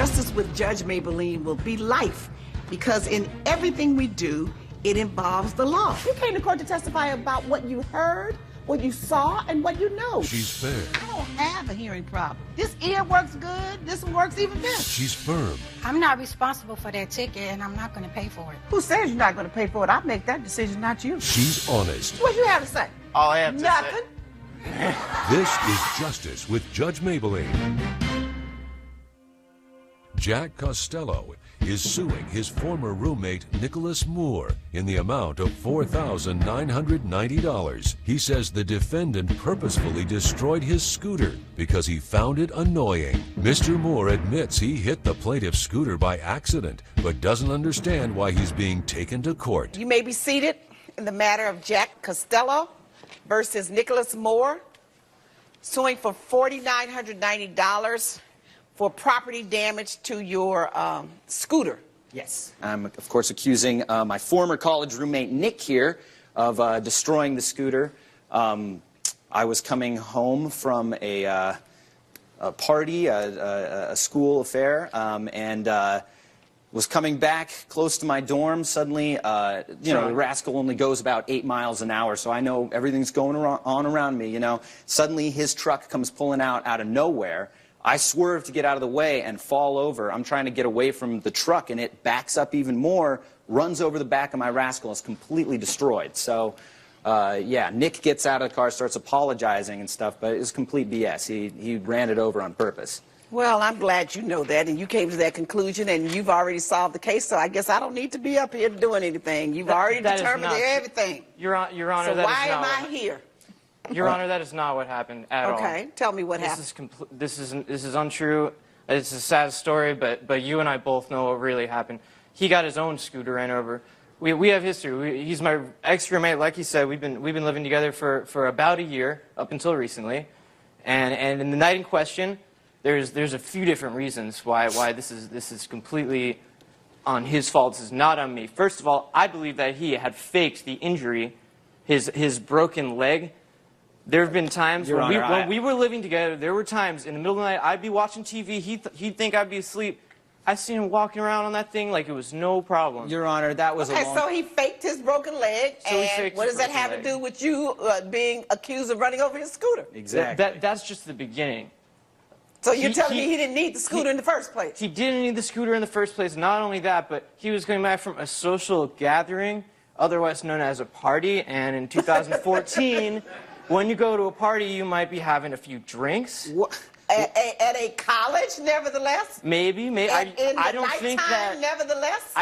Justice with Judge Mablean will be life, because in everything we do, it involves the law. You came to court to testify about what you heard, what you saw, and what you know. She's fair. I don't have a hearing problem. This ear works good. This one works even better. She's firm. I'm not responsible for that ticket, and I'm not going to pay for it. Who says you're not going to pay for it? I'll make that decision, not you. She's honest. What you have to say? All I have to Nothing. say. This is Justice with Judge Mablean. Jack Costello is suing his former roommate Nicholas Moore in the amount of $4,990. He says the defendant purposefully destroyed his scooter because he found it annoying. Mr. Moore admits he hit the plaintiff's scooter by accident, but doesn't understand why he's being taken to court. You may be seated in the matter of Jack Costello versus Nicholas Moore, suing for $4,990 for property damage to your scooter. Yes. I'm, of course, accusing my former college roommate, Nick, here of destroying the scooter. I was coming home from a party, a school affair, and was coming back close to my dorm. Suddenly, you know, the rascal only goes about 8 miles an hour, so I know everything's going on around me, you know. Suddenly, his truck comes pulling out of nowhere. I swerve to get out of the way and fall over. I'm trying to get away from the truck, and it backs up even more, runs over the back of my rascal, and is completely destroyed. So, yeah, Nick gets out of the car, starts apologizing and stuff, but it was complete BS. He ran it over on purpose. Well, I'm glad you know that, and you came to that conclusion, and you've already solved the case, so I guess I don't need to be up here doing anything. You've already determined everything. Your Honor, so that why is not am I here? Your Honor, that is not what happened at all. Okay, tell me what happened. This is untrue. It's a sad story, but you and I both know what really happened. He got his own scooter ran over. We have history. He's my ex-roommate, like he said. We've been living together for about a year up until recently, and in the night in question, there's a few different reasons why this is completely on his fault. This is not on me. First of all, I believe that he had faked the injury, his broken leg. There have been times when we were living together, there were times in the middle of the night, I'd be watching TV, he'd think I'd be asleep. I seen him walking around on that thing like it was no problem. Your Honor, that was okay, so he faked his broken leg, and what does that have to do with you being accused of running over his scooter? Exactly. That's just the beginning. So you're telling me he didn't need the scooter in the first place? He didn't need the scooter in the first place. Not only that, but he was coming back from a social gathering, otherwise known as a party, and in 2014... When you go to a party, you might be having a few drinks. What? At a college, nevertheless? Maybe. In I don't think that. Nevertheless?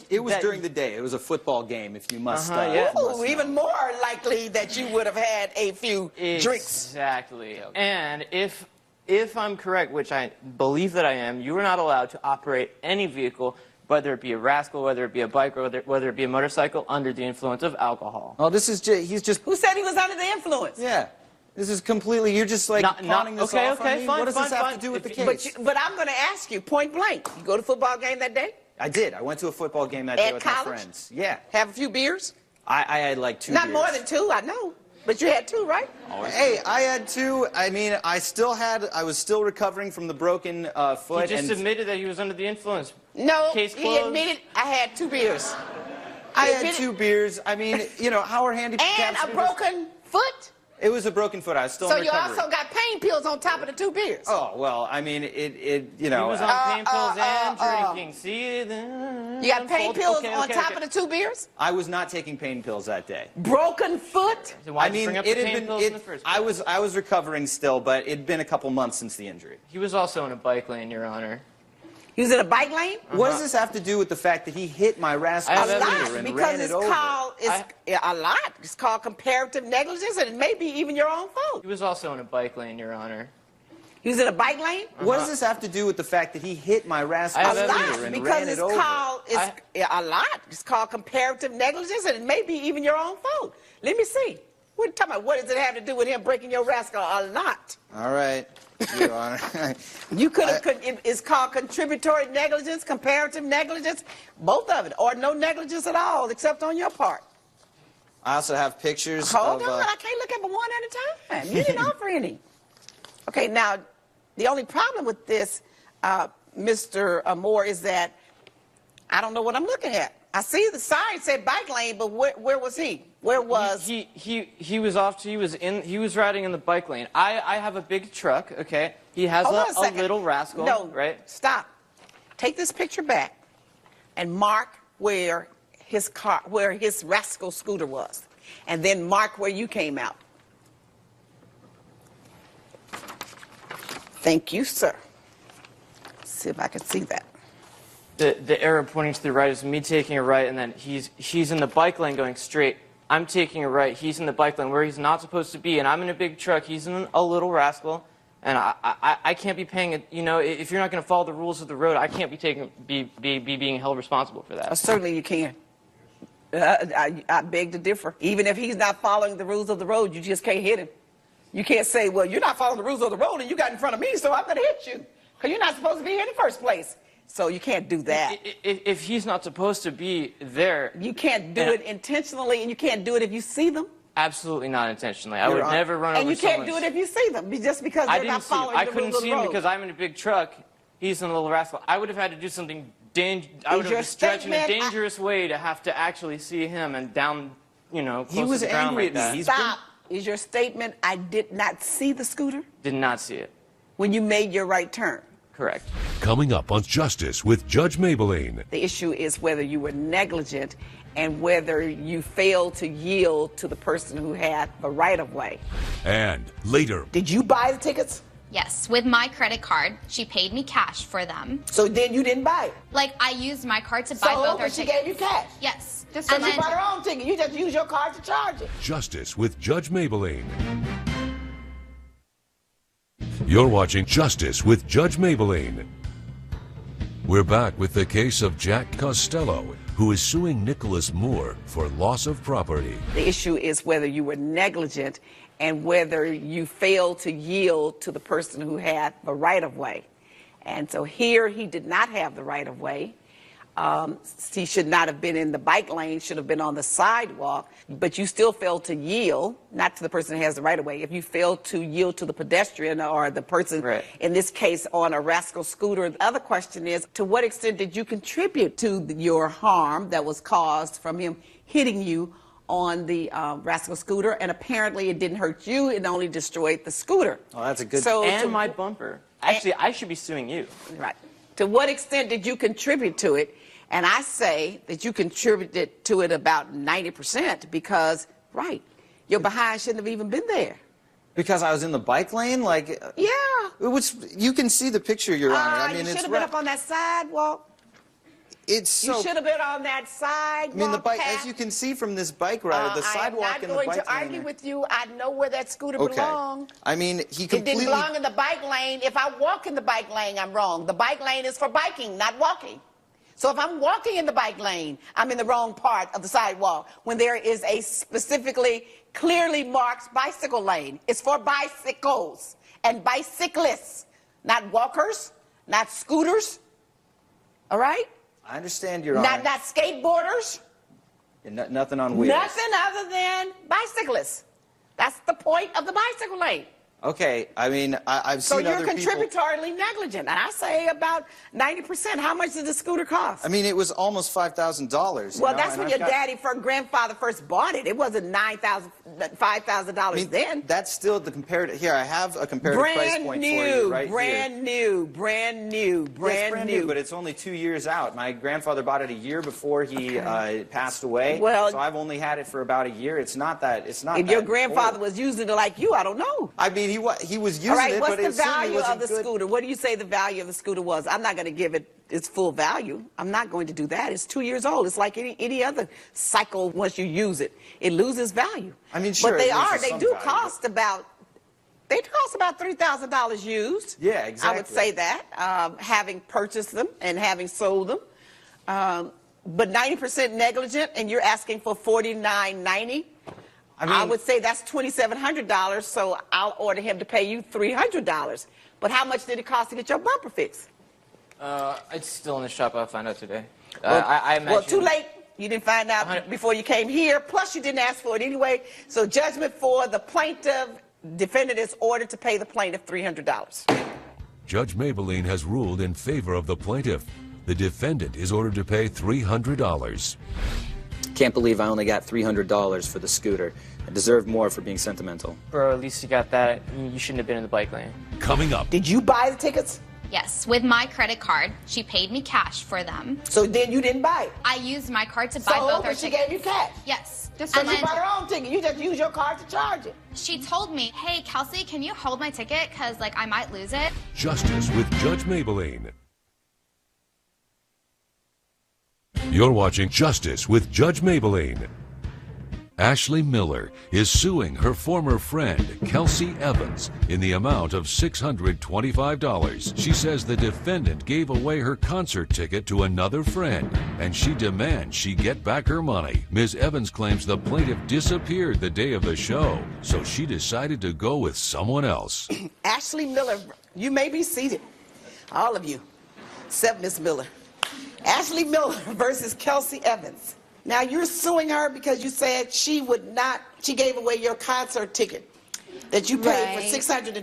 It was during the day. It was a football game, if you must. Yeah. Ooh, even more likely that you would have had a few drinks. Exactly. And if I'm correct, which I believe that I am, you are not allowed to operate any vehicle, whether it be a rascal, whether it be a bike, or whether it be a motorcycle, under the influence of alcohol. Oh, this is he's just... Who said he was under the influence? Yeah. This is completely... You're just, like, pawning this off on me? Fine, what does this have to do with the case? But I'm going to ask you, point blank, you go to a football game that day? I did. I went to a football game that day with my friends. Yeah. Have a few beers? I had, like, 2 beers. Not more than 2, I know. But you had 2, right? Hey, I had 2. I mean, I was still recovering from the broken foot. He just admitted that he was under the influence. No, Case he closed. admitted I had 2 beers. I had 2 beers. I mean, you know, how are handicapped? And a broken foot? It was a broken foot. I was still in recovery. So you also got pain pills on top of the 2 beers? Oh, well, I mean, you know. He was on pain pills and drinking. See? You got pain pills on top of the 2 beers? I was not taking pain pills that day. Broken foot? So why did you bring up the pain pills in the first place? I was recovering still, but it'd been a couple months since the injury. He was also in a bike lane, Your Honor. He was in a bike lane? What does this have to do with the fact that he hit my rascal scooter and ran it over? A lot. It's called comparative negligence, and it may be even your own fault. He was also in a bike lane, Your Honor. He was in a bike lane? What does this have to do with the fact that he hit my rascal scooter and ran it over? A lot. It's called comparative negligence, and it may be even your own fault. Let me see. What are you talking about? What does it have to do with him breaking your rascal? A lot. All right, Your Honor. You could have. It's called contributory negligence, comparative negligence, both of it, or no negligence at all, except on your part. I also have pictures. Hold on, I can't look at them one at a time. You didn't offer any. Okay, now the only problem with this, Mr. Moore, is that I don't know what I'm looking at. I see the sign said bike lane, but where was he? Where was he was off. He was riding in the bike lane. I have a big truck. Okay, he has Hold on a second. little rascal. No, right? Stop. Take this picture back and mark where his rascal scooter was, and then mark where you came out. Thank you, sir. Let's see if I can see that. The arrow pointing to the right is me taking a right, and then he's in the bike lane going straight. I'm taking a right. He's in the bike lane where he's not supposed to be, and I'm in a big truck. He's in a little rascal, and I can't be paying it. You know, if you're not going to follow the rules of the road, I can't be being held responsible for that. Certainly you can. I beg to differ. Even if he's not following the rules of the road, you just can't hit him. You can't say, well, you're not following the rules of the road, and you got in front of me, so I'm going to hit you, because you're not supposed to be here in the first place. So you can't do that. If he's not supposed to be there... You can't do it intentionally, and you can't do it if you see them. Absolutely not intentionally. I would never run over And you can't someone's... do it if you see them, just because they're not following the rules of the road. I couldn't see him because I'm in a big truck. He's in a little rascal. I would have had to do something I would have stretched in a dangerous way to have to actually see him and down, you know, close to the ground like that. Stop. Is your statement, I did not see the scooter? Did not see it. When you made your right turn? Correct. Coming up on Justice with Judge Mablean. The issue is whether you were negligent and whether you failed to yield to the person who had the right-of-way. And later... Did you buy the tickets? Yes, with my credit card. She paid me cash for them. So then you didn't buy it? Like, I used my card to buy both our tickets. So she gave you cash? Yes. And she bought her own ticket. You just use your card to charge it. Justice with Judge Mablean. You're watching Justice with Judge Mablean. We're back with the case of Jack Costello, who is suing Nicholas Moore for loss of property. The issue is whether you were negligent and whether you failed to yield to the person who had the right-of-way. And so here he did not have the right-of-way. He should not have been in the bike lane, should have been on the sidewalk, but you still failed to yield, not to the person who has the right-of-way. If you failed to yield to the pedestrian or the person, in this case, on a rascal scooter. The other question is, to what extent did you contribute to your harm that was caused from him hitting you on the rascal scooter? And apparently it didn't hurt you, it only destroyed the scooter. Oh, that's a good... And my bumper. Actually, I should be suing you. Right. To what extent did you contribute to it? And I say that you contributed to it about 90% because, your behind shouldn't have even been there. Because I was in the bike lane? Like... Yeah. Which, you can see the picture, Your Honor. I mean, you should have been up on that sidewalk. It's so... You should have been on that sidewalk. I mean, the bike, as you can see from this bike ride, the sidewalk and the bike lane... I'm not going to argue with you. I know where that scooter belonged. I mean, he completely... It didn't belong in the bike lane. If I walk in the bike lane, I'm wrong. The bike lane is for biking, not walking. So if I'm walking in the bike lane, I'm in the wrong part of the sidewalk when there is a specifically, clearly marked bicycle lane. It's for bicycles and bicyclists, not walkers, not scooters. All right? I understand, Your Honor. Not skateboarders. Nothing on wheels. Nothing other than bicyclists. That's the point of the bicycle lane. Okay, I mean, I've seen other people... So you're contributorily negligent, and I say about 90%. How much did the scooter cost? I mean, it was almost $5,000. Well, that's when your grandfather first bought it. It wasn't $5,000 then. That's still the comparative... Here, I have a comparative price point for you right brand new, brand new. But it's only 2 years out. My grandfather bought it a year before he passed away. Well, so I've only had it for about a year. It's not that... If your grandfather was using it like you, I don't know. I mean, he was using it, but it certainly wasn't good. All right, what's the value of the scooter? What do you say the value of the scooter was? I'm not going to give it its full value. I'm not going to do that. It's 2 years old. It's like any other cycle. Once you use it, it loses value. I mean, sure. But they do cost about $3,000 used. Yeah, exactly. I would say that, having purchased them and having sold them. But 90% negligent, and you're asking for $49.90. I would say that's $2,700, so I'll order him to pay you $300. But how much did it cost to get your bumper fixed? It's still in the shop. I'll find out today. I imagine... Well, too late. You didn't find out before you came here. Plus, you didn't ask for it anyway. So judgment for the plaintiff. Defendant is ordered to pay the plaintiff $300. Judge Mablean has ruled in favor of the plaintiff. The defendant is ordered to pay $300. Can't believe I only got $300 for the scooter. I deserve more for being sentimental. Bro, at least you got that. You shouldn't have been in the bike lane. Coming up, Did you buy the tickets? Yes, with my credit card. She paid me cash for them. So then you didn't buy it. I used my card to buy So both our she tickets. gave you cash. Yes. So And she then bought her own ticket. You just use your card to charge it. she told me, hey, Kelsey, can you hold my ticket? Because, like, I might lose it. Justice with Judge Mablean. You're watching Justice with Judge Mablean. Ashley Miller is suing her former friend, Kelsey Evans, in the amount of $625. She says the defendant gave away her concert ticket to another friend, and she demands she get back her money. Ms. Evans claims the plaintiff disappeared the day of the show, so she decided to go with someone else. Ashley Miller, you may be seated. All of you, except Miss Miller. Ashley Miller versus Kelsey Evans. Now you're suing her because you said she gave away your concert ticket that you paid for Right.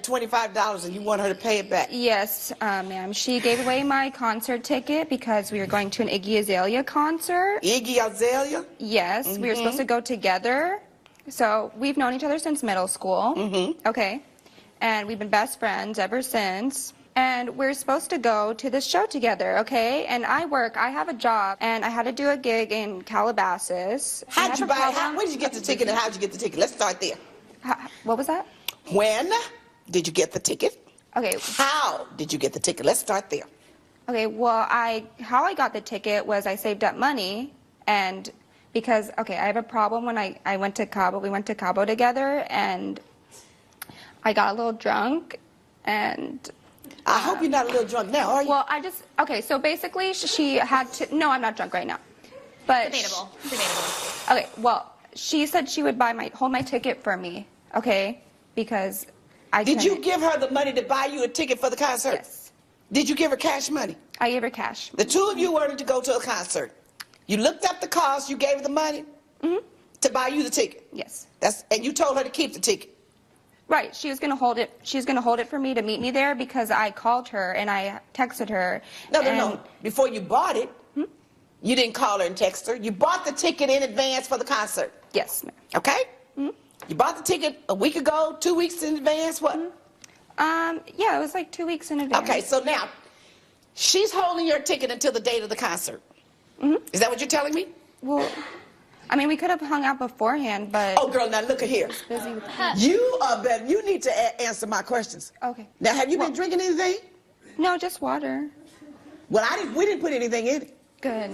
$625 and you want her to pay it back. Yes, ma'am. She gave away my concert ticket because we were going to an Iggy Azalea concert. Iggy Azalea? Yes, we were supposed to go together. So we've known each other since middle school. Okay. And we've been best friends ever since. And we're supposed to go to this show together, okay? And I have a job, and I had to do a gig in Calabasas. And I How'd have you a buy it? problem- When did you get the ticket and how'd you get the ticket? Let's start there. What was that? When did you get the ticket? Okay, How did you get the ticket? Let's start there. okay, well, how I got the ticket was I saved up money, and because, okay, I have a problem when I went to Cabo. We went to Cabo together, and I got a little drunk, and... I hope you're not a little drunk now, are you? Well, okay, so basically she had to, no, I'm not drunk right now. But Debatable. Debatable. Okay, well, she said she would hold my ticket for me, okay? Because Did you give her the money to buy you a ticket for the concert? Yes. Did you give her cash money? I gave her cash. The two of you wanted to go to a concert. You looked up the cost, you gave her the money to buy you the ticket. Yes. And you told her to keep the ticket. Right, she was going to hold it. She was going to hold it for me to meet me there because I called her and I texted her. No. Before you bought it, you didn't call her and text her. You bought the ticket in advance for the concert. Yes, ma'am. Okay? You bought the ticket a week ago, 2 weeks in advance, what? Yeah, it was like 2 weeks in advance. Okay, so now, she's holding your ticket until the date of the concert. Is that what you're telling me? Well, I mean, we could have hung out beforehand, but... Oh, girl, now look at here. Busy with You need to answer my questions. Okay. Now, have you been drinking anything? No, just water. Well, we didn't put anything in it. Good.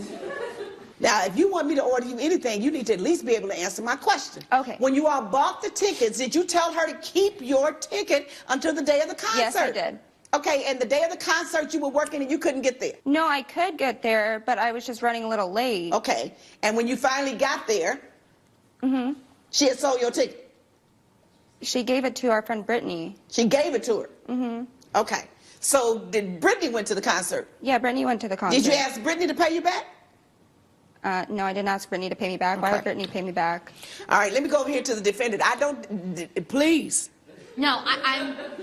Now, if you want me to order you anything, you need to at least be able to answer my question. Okay. When you all bought the tickets, did you tell her to keep your ticket until the day of the concert? Yes, I did. Okay, and the day of the concert, you were working and you couldn't get there. No, I could get there, but I was just running a little late. Okay, and when you finally got there, she had sold your ticket. She gave it to our friend Brittany. She gave it to her. Okay, so did Brittany went to the concert? Yeah, Brittany went to the concert. Did you ask Brittany to pay you back? No, I didn't ask Brittany to pay me back. Why Okay. would Brittany pay me back? All right, let me go over here to the defendant. Please. No,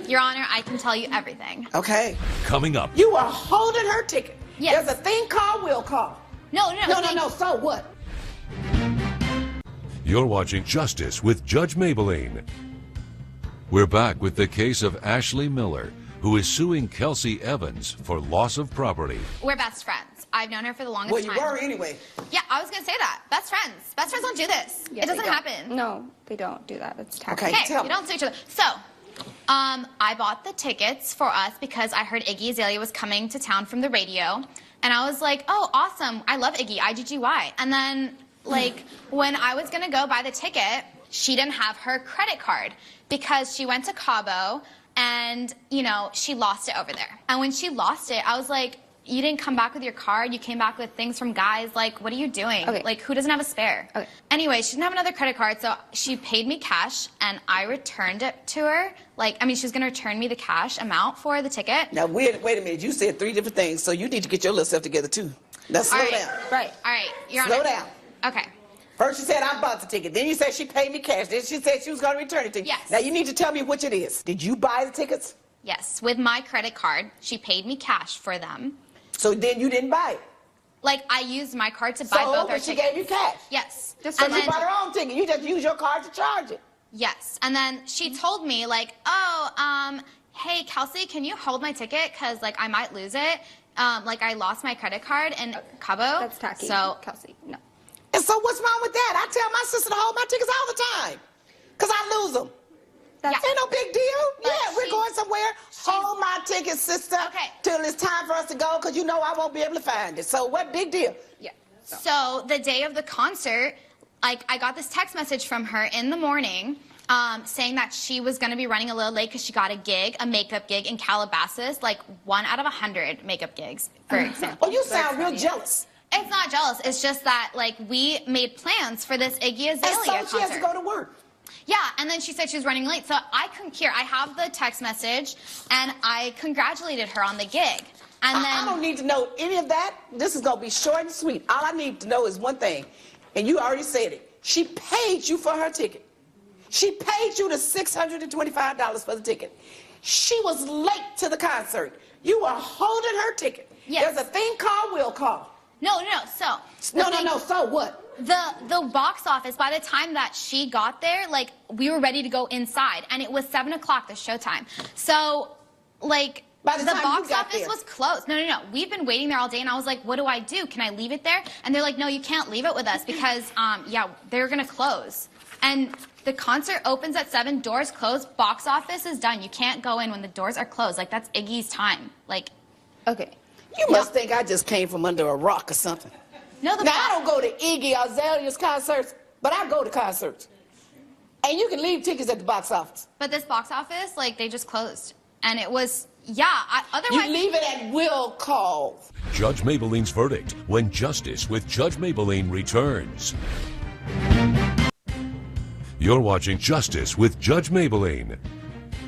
Your Honor, I can tell you everything. Okay. Coming up, You are holding her ticket. Yes. There's a thing called will call. No. No, so what? you're watching Justice with Judge Mablean. We're back with the case of Ashley Miller, who is suing Kelsey Evans for loss of property. We're best friends. I've known her for the longest Well, you time. were anyway. Yeah, I was going to say that. Best friends. Best friends don't do this. Yeah, it doesn't they don't. happen. No, they don't do that. It's tacky. Okay. Okay, Tell you me. don't see each other. So, I bought the tickets for us because I heard Iggy Azalea was coming to town from the radio. And I was like, oh, awesome. I love Iggy, IGGY. And then, like, when I was going to go buy the ticket, she didn't have her credit card because she went to Cabo and, you know, she lost it over there. And when she lost it, I was like, you didn't come back with your card. You came back with things from guys. Like, what are you doing? Okay. Like, who doesn't have a spare? Okay. Anyway, she didn't have another credit card, so she paid me cash, and I returned it to her. Like, I mean, she was going to return me the cash amount for the ticket. Now, wait a minute. You said 3 different things, so you need to get your little self together, too. Now, slow All right. down. Right. All right, Your Slow Honor. down. Okay. First, you said I bought the ticket. Then you said she paid me cash. Then she said she was going to return it to you. Yes. Now, you need to tell me which it is. Did you buy the tickets? Yes, with my credit card. She paid me cash for them. So then you didn't buy it. Like, I used my card to buy both our but she tickets. gave you cash. Yes. So And she then- bought her own ticket. You just use your card to charge it. Yes, and then she told me, like, oh, hey, Kelsey, can you hold my ticket? Because, like, I might lose it. Like, I lost my credit card in Cabo. That's tacky. So, Kelsey, no. And so what's wrong with that? I tell my sister to hold my tickets all the time. Because I lose them. That's Yeah. Ain't no big deal. But Yeah, we're going somewhere. Hold my ticket, sister, Okay. till it's time for us to go, because you know I won't be able to find it. So what big deal? yeah. So the day of the concert, like, I got this text message from her in the morning saying that she was going to be running a little late because she got a makeup gig in Calabasas, like 1 out of 100 makeup gigs, for example. Oh, you sound real jealous. It's not jealous. It's just that, like, we made plans for this Iggy And Azalea so concert. she has to go to work. Yeah, and then she said she was running late. So I couldn't hear. I have the text message, and I congratulated her on the gig. And I don't then, need to know any of that. This is going to be short and sweet. All I need to know is one thing, and you already said it. She paid you for her ticket. She paid you the $625 for the ticket. She was late to the concert. You were holding her ticket. Yes. There's a thing called will call. no. So So what? The box office. By the time that she got there, like, we were ready to go inside, and it was 7 o'clock, the showtime. So, like, By the time you box got office there. was closed. No. We've been waiting there all day, and I was like, what do I do? Can I leave it there? And they're like, no, you can't leave it with us because, yeah, they're gonna close. And the concert opens at 7, doors close, box office is done. You can't go in when the doors are closed. Like, that's Iggy's time. Like, Okay. You must think I just came from under a rock or something. no, the Now, box- I don't go to Iggy Azalea's concerts, but I go to concerts. And you can leave tickets at the box office. But this box office, like, they just closed. And it was, yeah, You otherwise... leave it at will call. Judge Mablean's verdict when Justice with Judge Mablean returns. You're watching Justice with Judge Mablean.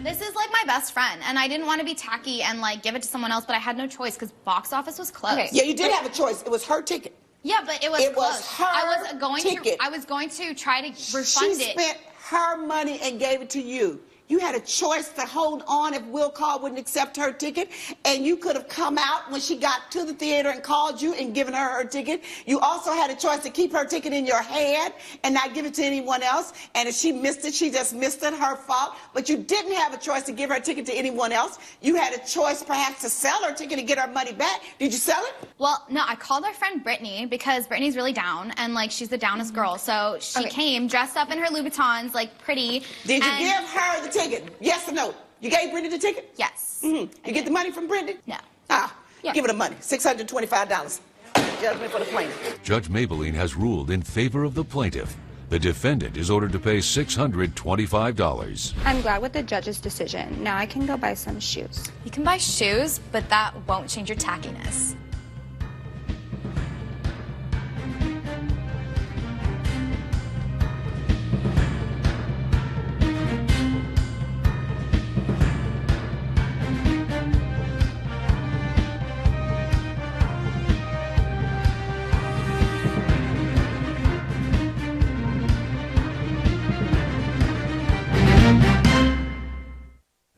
This is like my best friend, and I didn't want to be tacky and, like, give it to someone else, but I had no choice because box office was closed. Okay. Yeah, you did have a choice. It was her ticket. Yeah, but it was It was closed. her ticket. I was going to try to refund She it. spent her money and gave it to you. You had a choice to hold on if Will Call wouldn't accept her ticket, and you could have come out when she got to the theater and called you and given her ticket. You also had a choice to keep her ticket in your hand and not give it to anyone else. And if she missed it, she just missed it, her fault. But you didn't have a choice to give her ticket to anyone else. You had a choice perhaps to sell her ticket and get her money back. Did you sell it? Well, no, I called our friend Brittany because Brittany's really down, and, like, she's the downest girl. So she Okay. came dressed up in her Louboutins, like, pretty. Did you and- give her the ticket? Yes or no? You gave Brittany the ticket? Yes. You get the money from Brittany? No. Ah, Yeah. give her the money. $625. Judgment for the plaintiff. Judge Mablean has ruled in favor of the plaintiff. The defendant is ordered to pay $625. I'm glad with the judge's decision. Now I can go buy some shoes. You can buy shoes, but that won't change your tackiness.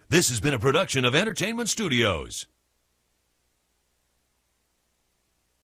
This has been a production of Entertainment Studios.